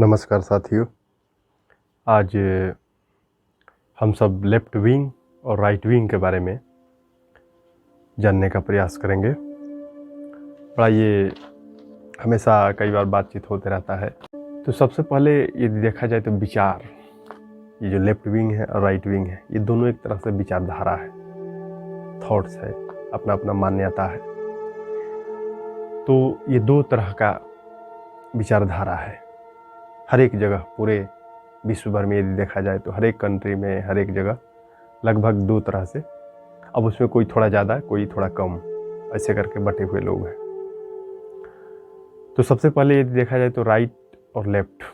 नमस्कार साथियों। आज हम सब लेफ्ट विंग और राइट विंग के बारे में जानने का प्रयास करेंगे। बड़ा ये हमेशा कई बार बातचीत होते रहता है। तो सबसे पहले यदि देखा जाए तो विचार, ये जो लेफ्ट विंग है और राइट विंग है, ये दोनों एक तरह से विचारधारा है, थॉट्स है, अपना अपना मान्यता है। तो ये दो तरह का विचारधारा है। हर एक जगह पूरे विश्व भर में यदि देखा जाए तो हर एक कंट्री में हर एक जगह लगभग दो तरह से, अब उसमें कोई थोड़ा ज़्यादा कोई थोड़ा कम, ऐसे करके बटे हुए लोग हैं। तो सबसे पहले यदि देखा जाए तो राइट और लेफ्ट,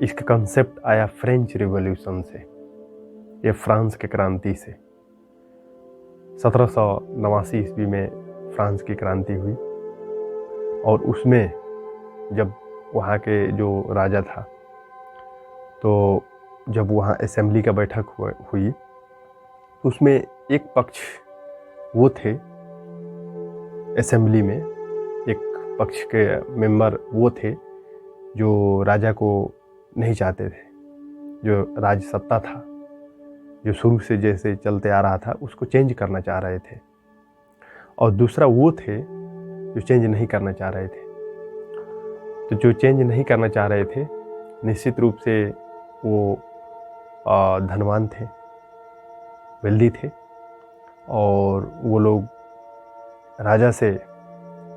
इसका कंसेप्ट आया फ्रेंच रिवॉल्यूशन से, ये फ्रांस के क्रांति से। 1789 ईस्वी में फ्रांस की क्रांति हुई और उसमें जब वहाँ के जो राजा था, तो जब वहाँ असेंबली का बैठक हुई तो उसमें एक पक्ष वो थे, असेंबली में एक पक्ष के मेंबर वो थे जो राजा को नहीं चाहते थे, जो राज सत्ता था जो शुरू से जैसे चलते आ रहा था उसको चेंज करना चाह रहे थे, और दूसरा वो थे जो चेंज नहीं करना चाह रहे थे। तो जो चेंज नहीं करना चाह रहे थे निश्चित रूप से वो धनवान थे, वेल्दी थे, और वो लोग राजा से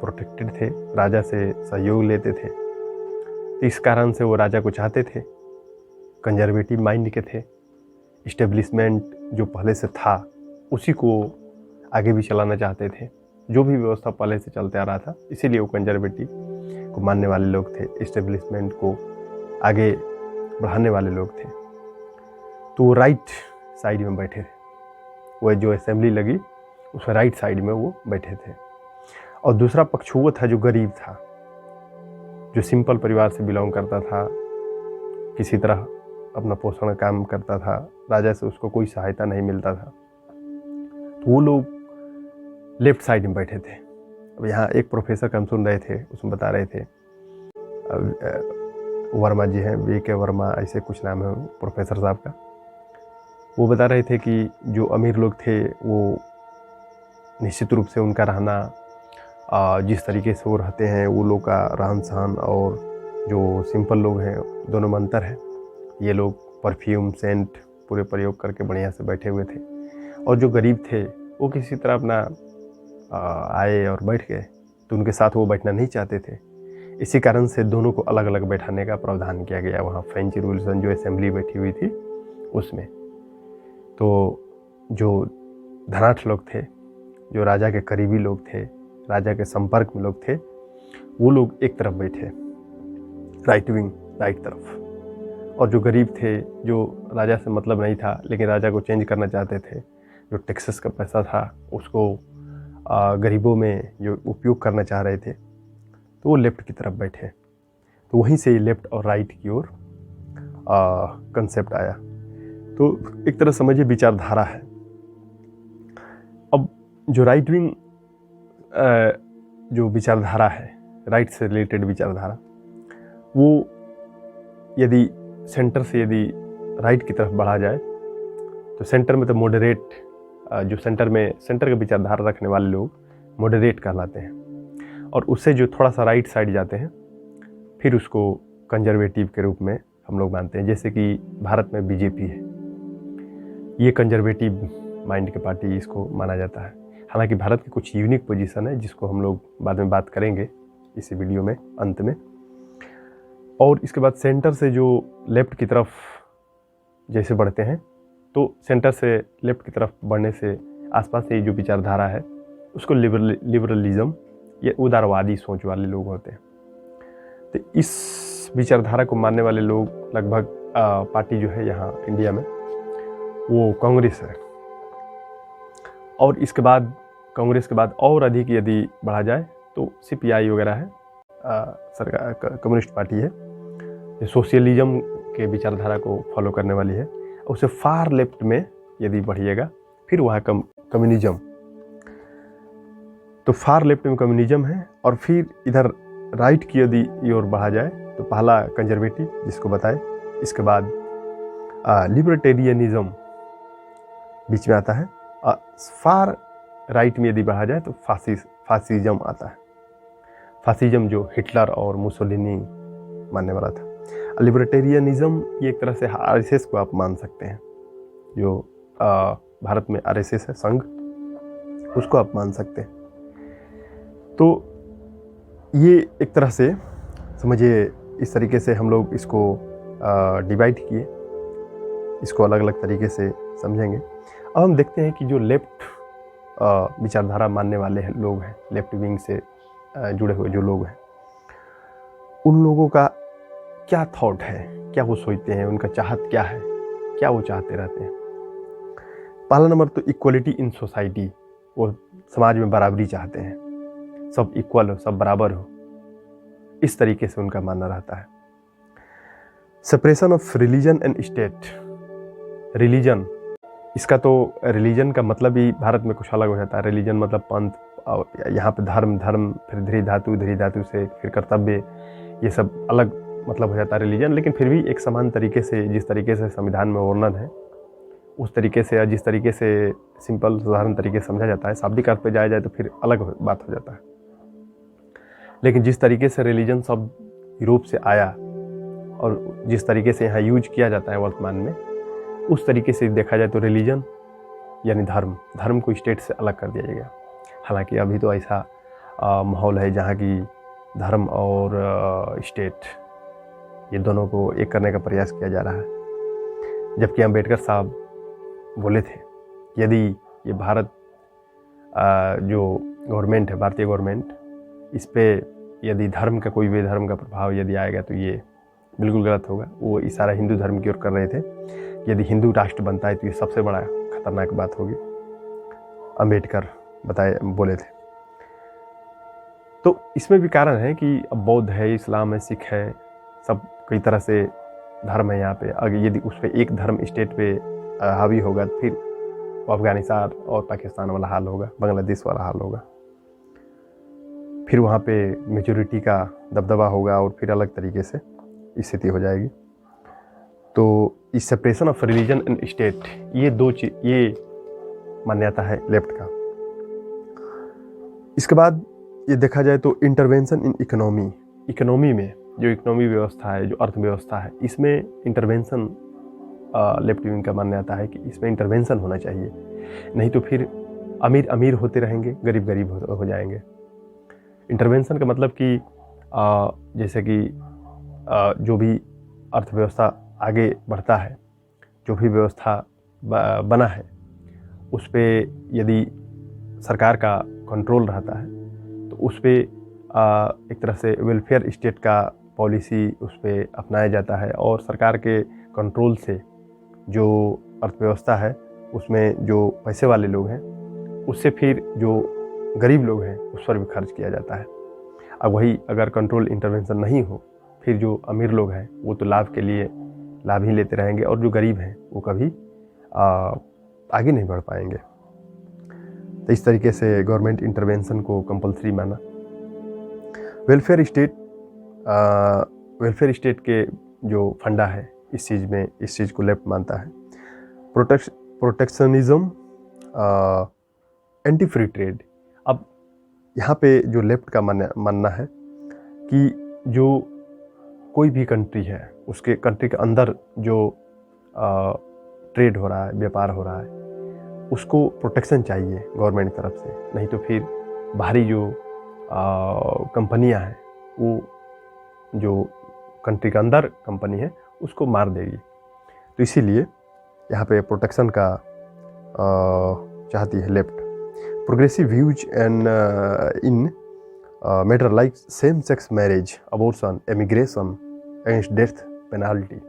प्रोटेक्टेड थे, राजा से सहयोग लेते थे। तो इस कारण से वो राजा को चाहते थे, कंजर्वेटिव माइंड के थे, इस्टेब्लिशमेंट जो पहले से था उसी को आगे भी चलाना चाहते थे, जो भी व्यवस्था पहले से चलते आ रहा था, इसीलिए वो कंजर्वेटिव को मानने वाले लोग थे, इस्टेब्लिशमेंट को आगे बढ़ाने वाले लोग थे। तो वो राइट साइड में बैठे थे, वो जो असेंबली लगी उसमें राइट साइड में वो बैठे थे। और दूसरा पक्ष वो था जो गरीब था, जो सिंपल परिवार से बिलोंग करता था, किसी तरह अपना पोषण काम करता था, राजा से उसको कोई सहायता नहीं मिलता था। तो वो लोग लेफ्ट साइड में बैठे थे। अब यहाँ एक प्रोफेसर का हम सुन रहे थे, उसमें बता रहे थे, वर्मा जी हैं, वी.के. वर्मा ऐसे कुछ नाम है प्रोफेसर साहब का। वो बता रहे थे कि जो अमीर लोग थे वो निश्चित रूप से उनका रहना, जिस तरीके से वो रहते हैं, वो लोग का रहन सहन और जो सिंपल लोग हैं दोनों में अंतर है। ये लोग परफ्यूम सेंट पूरे प्रयोग करके बढ़िया से बैठे हुए थे, और जो गरीब थे वो किसी तरह अपना आए और बैठ गए, तो उनके साथ वो बैठना नहीं चाहते थे। इसी कारण से दोनों को अलग अलग बैठाने का प्रावधान किया गया वहाँ फ्रेंच रिवॉल्यूशन जो असेंबली बैठी हुई थी उसमें। तो जो धनाढ़ लोग थे, जो राजा के करीबी लोग थे, राजा के संपर्क में लोग थे, वो लोग एक तरफ बैठे, राइट विंग राइट तरफ, और जो गरीब थे, जो राजा से मतलब नहीं था लेकिन राजा को चेंज करना चाहते थे, जो टैक्सेस का पैसा था उसको गरीबों में जो उपयोग करना चाह रहे थे, तो वो लेफ्ट की तरफ बैठे। तो वहीं से लेफ्ट और राइट की ओर कंसेप्ट आया। तो एक तरह समझिए विचारधारा है। अब जो राइट विंग जो विचारधारा है, राइट से रिलेटेड विचारधारा, वो यदि सेंटर से यदि राइट की तरफ बढ़ा जाए तो सेंटर में तो मॉडरेट, जो सेंटर का विचारधारा रखने वाले लोग मॉडरेट कहलाते हैं, और उससे जो थोड़ा सा राइट साइड जाते हैं फिर उसको कंजर्वेटिव के रूप में हम लोग मानते हैं। जैसे कि भारत में बीजेपी है, ये कंजर्वेटिव माइंड की पार्टी इसको माना जाता है। हालांकि भारत की कुछ यूनिक पोजीशन है जिसको हम लोग बाद में बात करेंगे इस वीडियो में अंत में। और इसके बाद सेंटर से जो लेफ्ट की तरफ जैसे बढ़ते हैं, तो सेंटर से लेफ्ट की तरफ बढ़ने से आसपास से जो विचारधारा है उसको लिबरलिज्म या उदारवादी सोच वाले लोग होते हैं। तो इस विचारधारा को मानने वाले लोग लगभग पार्टी जो है यहाँ इंडिया में वो कांग्रेस है। और इसके बाद कांग्रेस के बाद और अधिक यदि बढ़ा जाए तो सीपीआई वगैरह है, सरकार कम्युनिस्ट पार्टी है, जो सोशलिज्म के विचारधारा को फॉलो करने वाली है। उससे फार लेफ्ट में यदि बढ़िएगा फिर वहाँ कम्युनिज्म, तो फार लेफ्ट में कम्युनिज्म है। और फिर इधर राइट की यदि ओर बढ़ा जाए तो पहला कंजर्वेटिव जिसको बताए, इसके बाद लिबर्टेरियनिज्म बीच में आता है, फार राइट में यदि बढ़ा जाए तो फासिज्म आता है। फासिज्म जो हिटलर और मुसोलिनी मानने वाला था। लिबर्टेरियनिज्म ये एक तरह से आरएसएस को आप मान सकते हैं, जो भारत में आरएसएस है संघ, उसको आप मान सकते हैं। तो ये एक तरह से समझिए, इस तरीके से हम लोग इसको डिवाइड किए, इसको अलग अलग तरीके से समझेंगे। अब हम देखते हैं कि जो लेफ्ट विचारधारा मानने वाले लोग हैं, लेफ्ट विंग से जुड़े हुए जो लोग हैं, उन लोगों का क्या थॉट है, क्या वो सोचते हैं, उनका चाहत क्या है, क्या वो चाहते रहते हैं। पहला नंबर तो इक्वलिटी इन सोसाइटी, वो समाज में बराबरी चाहते हैं, सब इक्वल हो, सब बराबर हो, इस तरीके से उनका मानना रहता है। Separation of religion and state. Religion, इसका तो रिलीजन का मतलब ही भारत में कुछ अलग हो जाता है। रिलीजन मतलब पंथ, और यहाँ पे धर्म, फिर धरी धातु से फिर कर्तव्य, ये सब अलग मतलब हो जाता है रिलीजन। लेकिन फिर भी एक समान तरीके से, जिस तरीके से संविधान में वर्णन है उस तरीके से, या जिस तरीके से सिंपल साधारण तरीके से समझा जाता है, शाब्दिक अर्थ पे जाया जाए तो फिर अलग बात हो जाता है। लेकिन जिस तरीके से रिलीजन शब्द यूरोप से आया और जिस तरीके से यहाँ यूज किया जाता है वर्तमान में, उस तरीके से देखा जाए तो रिलीजन यानी धर्म को स्टेट से अलग कर दिया जाएगा। हालांकि अभी तो ऐसा माहौल है जहाँ की धर्म और स्टेट, ये दोनों को एक करने का प्रयास किया जा रहा है। जबकि अम्बेडकर साहब बोले थे, यदि ये भारत जो गवर्नमेंट है, भारतीय गवर्नमेंट, इस पे यदि धर्म का, कोई भी धर्म का प्रभाव यदि आएगा तो ये बिल्कुल गलत होगा। वो इशारा हिंदू धर्म की ओर कर रहे थे। यदि हिंदू राष्ट्र बनता है तो ये सबसे बड़ा खतरनाक बात होगी, अम्बेडकर बोले थे। तो इसमें भी कारण है कि अब बौद्ध है, इस्लाम है, सिख है, सब कई तरह से धर्म है यहाँ पे। अगर यदि उस पर एक धर्म स्टेट पे हावी होगा तो फिर अफगानिस्तान और पाकिस्तान वाला हाल होगा, बांग्लादेश वाला हाल होगा, फिर वहाँ पे मेजॉरिटी का दबदबा होगा और फिर अलग तरीके से स्थिति हो जाएगी। तो इस separation of religion and state, ये दो चीज, ये मान्यता है लेफ्ट का। इसके बाद ये देखा जाए तो इंटरवेंशन इन इकोनॉमी में, जो इकोनॉमी व्यवस्था है, जो अर्थव्यवस्था है, इसमें इंटरवेंशन लेफ्ट विंग का मान्यता है कि इसमें इंटरवेंशन होना चाहिए, नहीं तो फिर अमीर अमीर होते रहेंगे, गरीब गरीब हो जाएंगे। इंटरवेंशन का मतलब कि जैसे कि जो भी अर्थव्यवस्था आगे बढ़ता है, जो भी व्यवस्था बना है, उस पर यदि सरकार का कंट्रोल रहता है तो उस पर एक तरह से वेलफेयर स्टेट का पॉलिसी उस पर अपनाया जाता है, और सरकार के कंट्रोल से जो अर्थव्यवस्था है उसमें जो पैसे वाले लोग हैं, उससे फिर जो गरीब लोग हैं उस पर भी खर्च किया जाता है। अब वही अगर कंट्रोल इंटरवेंशन नहीं हो, फिर जो अमीर लोग हैं वो तो लाभ के लिए लाभ ही लेते रहेंगे, और जो गरीब हैं वो कभी आगे नहीं बढ़ पाएंगे। तो इस तरीके से गवर्नमेंट इंटरवेंशन को कंपलसरी माना। वेलफेयर स्टेट के जो फंडा है इस चीज़ को लेफ्ट मानता है। Protectionism, anti free trade. अब यहाँ पे जो लेफ्ट का मानना है कि जो कोई भी कंट्री है, उसके कंट्री के अंदर जो ट्रेड हो रहा है, व्यापार हो रहा है, उसको प्रोटेक्शन चाहिए गवर्नमेंट की तरफ से, नहीं तो फिर बाहरी जो कंपनियां हैं वो जो कंट्री के अंदर कंपनी है उसको मार देगी। तो इसीलिए यहाँ पे प्रोटेक्शन का चाहती है left. Progressive views and in matter like same sex marriage, abortion, emigration against death penalty.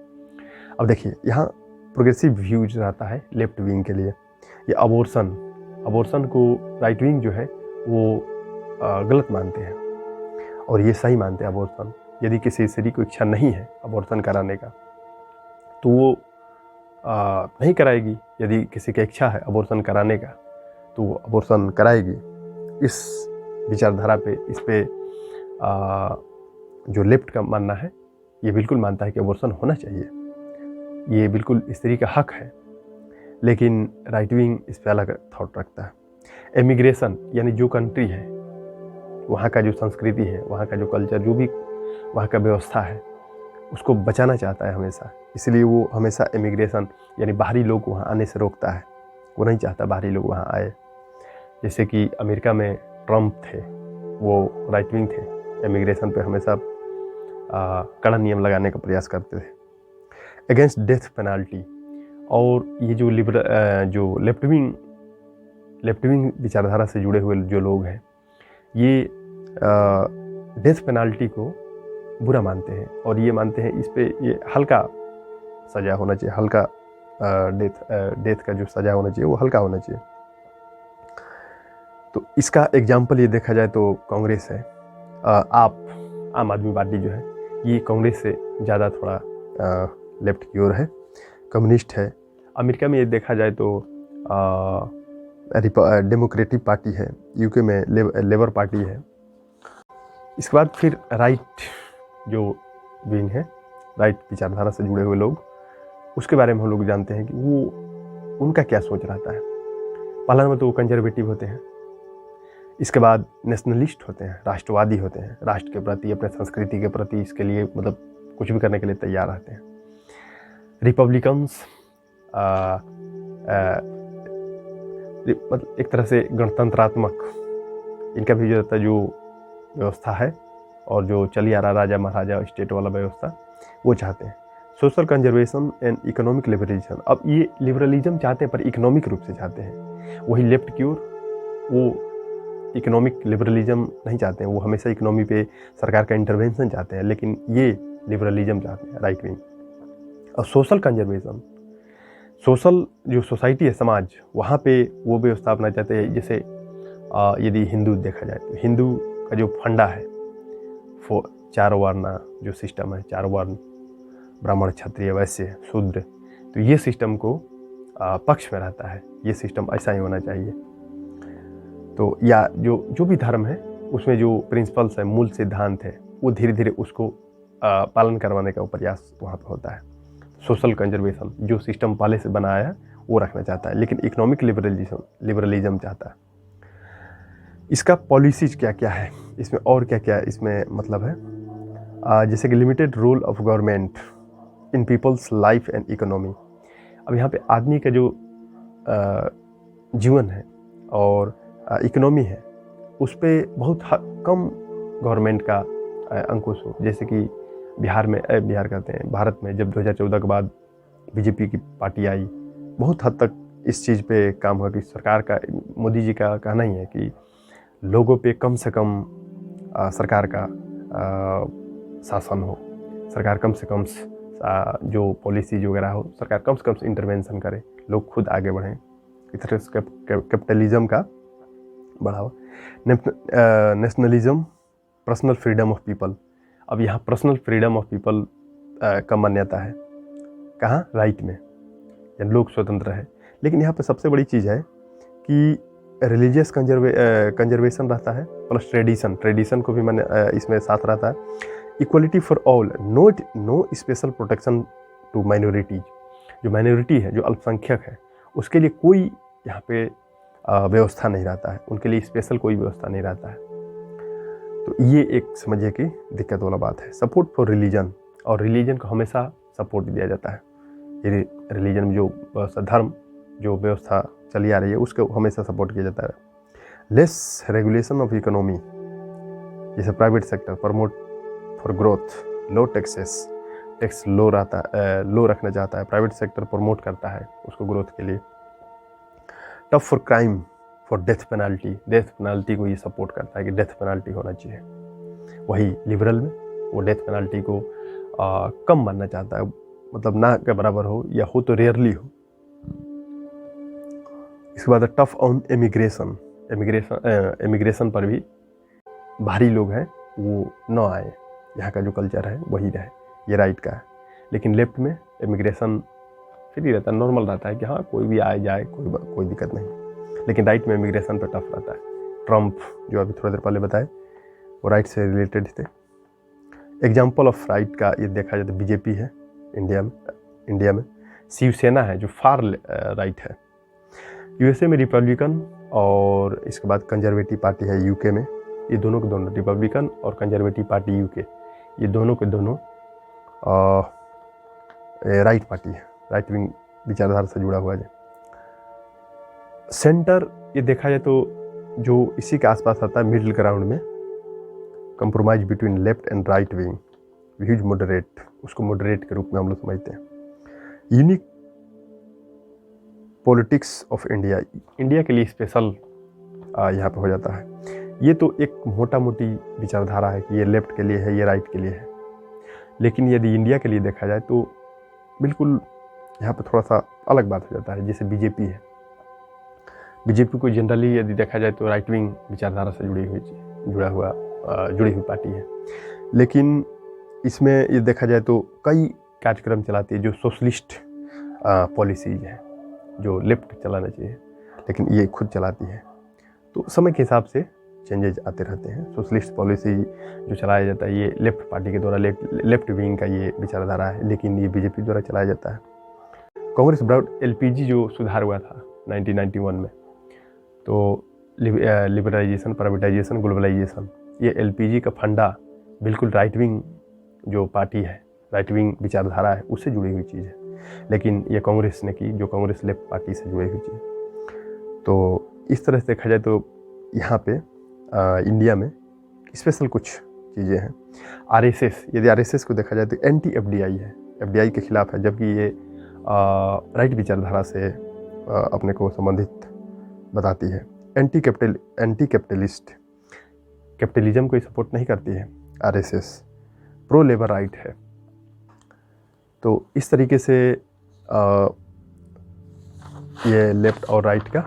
अब देखिए यहाँ प्रोग्रेसिव व्यूज रहता है लेफ्ट विंग के लिए। ये अबॉर्शन को राइट विंग जो है वो गलत मानते हैं, और ये सही मानते हैं। अबॉर्शन, यदि किसी स्त्री को इच्छा नहीं है अबॉर्शन कराने का तो वो नहीं कराएगी। यदि किसी की इच्छा है अबॉर्शन कराने का तो वो अबॉर्शन कराएगी। इस विचारधारा पे, इस पे जो लेफ्ट का मानना है ये बिल्कुल मानता है कि अबॉर्शन होना चाहिए, ये बिल्कुल स्त्री का हक है, लेकिन राइट विंग इस पर अलग थॉट रखता है। इमिग्रेशन यानी जो कंट्री है, वहाँ का जो संस्कृति है, वहाँ का जो कल्चर, जो भी वहाँ का व्यवस्था है, उसको बचाना चाहता है हमेशा। इसलिए वो हमेशा इमिग्रेशन यानी बाहरी लोग वहाँ आने से रोकता है। वो नहीं चाहता बाहरी लोग वहाँ आए। जैसे कि अमेरिका में ट्रम्प थे, वो राइट विंग थे, इमिग्रेशन पे हमेशा कड़ा नियम लगाने का प्रयास करते थे, अगेंस्ट डेथ पेनाल्टी। और ये जो जो लेफ्ट विंग विचारधारा से जुड़े हुए जो लोग हैं, ये डेथ पेनाल्टी को बुरा मानते हैं और ये मानते हैं इस पे ये हल्का सज़ा होना चाहिए, हल्का डेथ का जो सज़ा होना चाहिए वो हल्का होना चाहिए। तो इसका एग्जाम्पल ये देखा जाए तो कांग्रेस है। आम आदमी पार्टी जो है, ये कांग्रेस से ज़्यादा थोड़ा लेफ्ट की ओर है, कम्युनिस्ट है। अमेरिका में ये देखा जाए तो डेमोक्रेटिक पार्टी है, यूके में लेबर पार्टी है। इसके बाद फिर राइट जो विंग है, राइट विचारधारा से जुड़े हुए लोग, उसके बारे में हम लोग जानते हैं कि वो उनका क्या सोच रहता है। पहला नंबर तो वो कंजर्वेटिव होते हैं, इसके बाद नेशनलिस्ट होते हैं, राष्ट्रवादी होते हैं, राष्ट्र के प्रति, अपने संस्कृति के प्रति, इसके लिए मतलब कुछ भी करने के लिए तैयार रहते हैं। रिपब्लिकन्स मतलब एक तरह से गणतंत्रात्मक, इनका भी जो व्यवस्था है और जो चली आ रहा राजा महाराजा स्टेट वाला व्यवस्था, वो चाहते हैं। Social conservation and economic liberalism, अब ये लिबरलिज्म चाहते हैं पर इकोनॉमिक रूप से चाहते हैं। वही लेफ्ट की ओर वो इकोनॉमिक लिबरलिज्म नहीं चाहते हैं, वो हमेशा इकोनॉमी पे सरकार का इंटरवेंशन चाहते हैं, लेकिन ये लिबरलिज्म चाहते हैं राइट विंग। और सोशल कंजर्वेशन, सोशल जो सोसाइटी है, समाज, वहाँ पे वो व्यवस्था अपना चाहते हैं। जैसे यदि हिंदू देखा जाए तो हिंदू का जो फंडा है, चार वर्ण जो सिस्टम है, चार वर्ण, ब्राह्मण, क्षत्रिय, वैश्य, शूद्र, तो ये सिस्टम को पक्ष में रहता है, ये सिस्टम ऐसा ही होना चाहिए। तो या जो भी धर्म है उसमें जो प्रिंसिपल्स है, मूल सिद्धांत है, वो धीरे धीरे उसको पालन करवाने का प्रयास वहाँ पर होता है। सोशल कंजर्वेशन, जो सिस्टम पहले से बनाया है वो रखना चाहता है, लेकिन इकोनॉमिक लिबरलिज्म चाहता है। इसका पॉलिसीज क्या क्या है इसमें, और क्या क्या इसमें मतलब है, जैसे कि limited role of government in people's life and economy. अब यहाँ पे आदमी का जो जीवन है और इकोनॉमी है, उस पर बहुत कम गवर्नमेंट का अंकुश हो। जैसे कि बिहार कहते हैं, भारत में जब 2014 के बाद बीजेपी की पार्टी आई, बहुत हद तक इस चीज़ पे काम हुआ कि सरकार का, मोदी जी का कहना ही है कि लोगों पे कम से कम सरकार का शासन हो, सरकार कम से कम जो पॉलिसीज वगैरह हो, सरकार कम से कम इंटरवेंशन करे, लोग खुद आगे बढ़ें। इस तरह से कैपिटलिज्म का बढ़ावा। Nationalism, personal freedom of people. अब यहाँ पर्सनल फ्रीडम ऑफ पीपल का मान्यता है, कहाँ, राइट में, यानी लोग स्वतंत्र है। लेकिन यहाँ पे सबसे बड़ी चीज़ है कि रिलीजियस कंजर्वेशन रहता है, प्लस ट्रेडिशन को भी इसमें साथ रहता है। Equality for all, no special protection to minorities. जो माइनॉरिटी है, जो अल्पसंख्यक है, उसके लिए कोई यहाँ पे व्यवस्था नहीं रहता है, उनके लिए स्पेशल कोई व्यवस्था नहीं रहता है। तो ये एक समझिए कि दिक्कत वाला बात है। सपोर्ट फॉर रिलीजन, और रिलीजन को हमेशा सपोर्ट दिया जाता है। ये रिलीजन में जो धर्म, जो व्यवस्था चली आ रही है, उसको हमेशा सपोर्ट किया जाता है। लेस रेगुलेशन ऑफ इकोनॉमी, जैसे private sector promote for growth, low tax low रखना चाहता है। प्राइवेट सेक्टर प्रमोट करता है उसको ग्रोथ के लिए। Tough for crime, for death penalty को ये सपोर्ट करता है कि डेथ पेनाल्टी होना चाहिए। वही लिबरल में वो डेथ पेनाल्टी को कम मानना चाहता है, मतलब ना के बराबर हो, या हो तो रेयरली हो। इसके बाद टफ ऑन इमिग्रेशन पर भी भारी लोग हैं वो न आए, यहाँ का जो कल्चर है वही रहे, ये राइट का है। लेकिन लेफ्ट में इमिग्रेशन फिर ही रहता है, नॉर्मल रहता है कि हाँ कोई भी आए जाए, कोई दिक्कत नहीं। लेकिन राइट में इमिग्रेशन पर टफ रहता है। ट्रम्प जो अभी थोड़ी देर पहले बताए, वो राइट से रिलेटेड थे। एग्जाम्पल ऑफ राइट का ये देखा जाए तो बीजेपी है इंडिया में, शिवसेना है जो फार राइट है, यूएसए में रिपब्लिकन, और इसके बाद कंजर्वेटिव पार्टी है यूके में। ये दोनों के दोनों, रिपब्लिकन और कंजर्वेटिव पार्टी यूके, ये दोनों के दोनों राइट पार्टी है, राइट विंग विचारधारा से जुड़ा हुआ है। सेंटर ये देखा जाए तो जो इसी के आसपास आता है, मिडिल ग्राउंड में, compromise between left and right wing, views moderate, उसको मॉडरेट के रूप में हम लोग समझते हैं। यूनिक पॉलिटिक्स ऑफ इंडिया के लिए स्पेशल यहाँ पे हो जाता है। ये तो एक मोटा मोटी विचारधारा है कि ये लेफ्ट के लिए है, ये राइट के लिए है, लेकिन यदि इंडिया के लिए देखा जाए तो बिल्कुल यहाँ पे थोड़ा सा अलग बात हो जाता है। जैसे बीजेपी है, बीजेपी को जनरली यदि देखा जाए तो राइट विंग विचारधारा से जुड़ी हुई पार्टी है, लेकिन इसमें ये देखा जाए तो कई कार्यक्रम चलाती है जो सोशलिस्ट पॉलिसीज है, जो लेफ्ट चलाना चाहिए, लेकिन ये खुद चलाती है। तो समय के हिसाब से चेंजेज आते रहते हैं। सोशलिस्ट पॉलिसी जो चलाया जाता है ये लेफ्ट पार्टी के द्वारा, लेफ्ट विंग का ये विचारधारा है, लेकिन ये बीजेपी द्वारा चलाया जाता है। कांग्रेस ब्राउड एलपीजी जो सुधार हुआ था 1991 में, तो लिबरलाइजेशन, प्राइवेटाइजेशन, ग्लोबलाइजेशन, ये एलपीजी का फंडा बिल्कुल राइट विंग जो पार्टी है, राइट विंग विचारधारा है, उससे जुड़ी हुई चीज़ है, लेकिन ये कांग्रेस ने की, जो कांग्रेस लेफ्ट पार्टी से जुड़ी हुई चीज़। तो इस तरह से देखा जाए तो यहाँ पे इंडिया में स्पेशल कुछ चीज़ें हैं। आरएसएस, यदि आरएसएस को देखा जाए तो एंटी एफडीआई है, एफडीआई के खिलाफ है, जबकि ये राइट विचारधारा से अपने को संबंधित बताती है। एंटी कैपिटलिस्ट, कैपिटलिज्म को सपोर्ट नहीं करती है आरएसएस, प्रो लेबर राइट है। तो इस तरीके से ये लेफ्ट और राइट का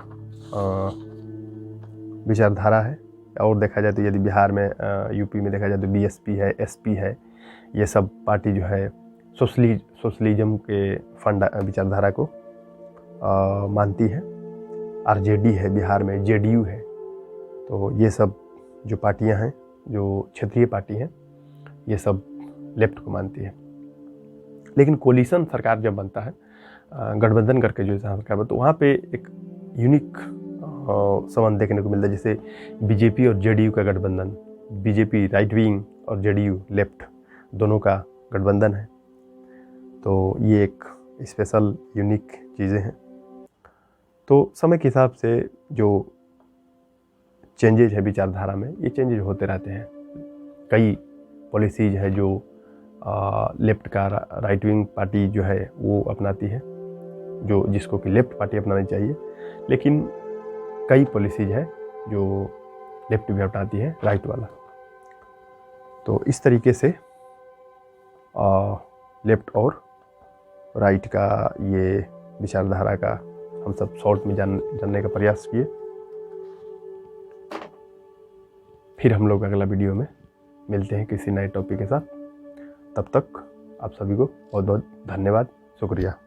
विचारधारा है। और देखा जाए तो यदि बिहार में, यूपी में देखा जाए तो बीएसपी है, एसपी है, ये सब पार्टी जो है सोशलिज्म के फंडा विचारधारा को मानती है। आरजेडी है बिहार में, जेडीयू है। तो ये सब जो पार्टियां हैं, जो क्षेत्रीय पार्टी हैं, ये सब लेफ्ट को मानती है। लेकिन कोलिशन सरकार जब बनता है, गठबंधन करके जो सरकार बनता है, तो वहाँ पे एक यूनिक संबंध देखने को मिलता है। जैसे बीजेपी और जेडीयू का गठबंधन, बीजेपी राइट विंग और जेडीयू लेफ्ट, दोनों का गठबंधन है। तो ये एक स्पेशल यूनिक चीज़ें हैं। तो समय के हिसाब से जो चेंजेज है विचारधारा में, ये चेंजेज होते रहते हैं। कई पॉलिसीज है जो लेफ्ट का राइट विंग पार्टी जो है वो अपनाती है, जो जिसको कि लेफ्ट पार्टी अपनानी चाहिए, लेकिन कई पॉलिसीज है जो लेफ्ट भी अपनाती है राइट वाला। तो इस तरीके से लेफ्ट और राइट का ये विचारधारा का हम सब शॉर्ट में जानने का प्रयास किए। फिर हम लोग अगला वीडियो में मिलते हैं किसी नए टॉपिक के साथ। तब तक आप सभी को बहुत बहुत धन्यवाद, शुक्रिया।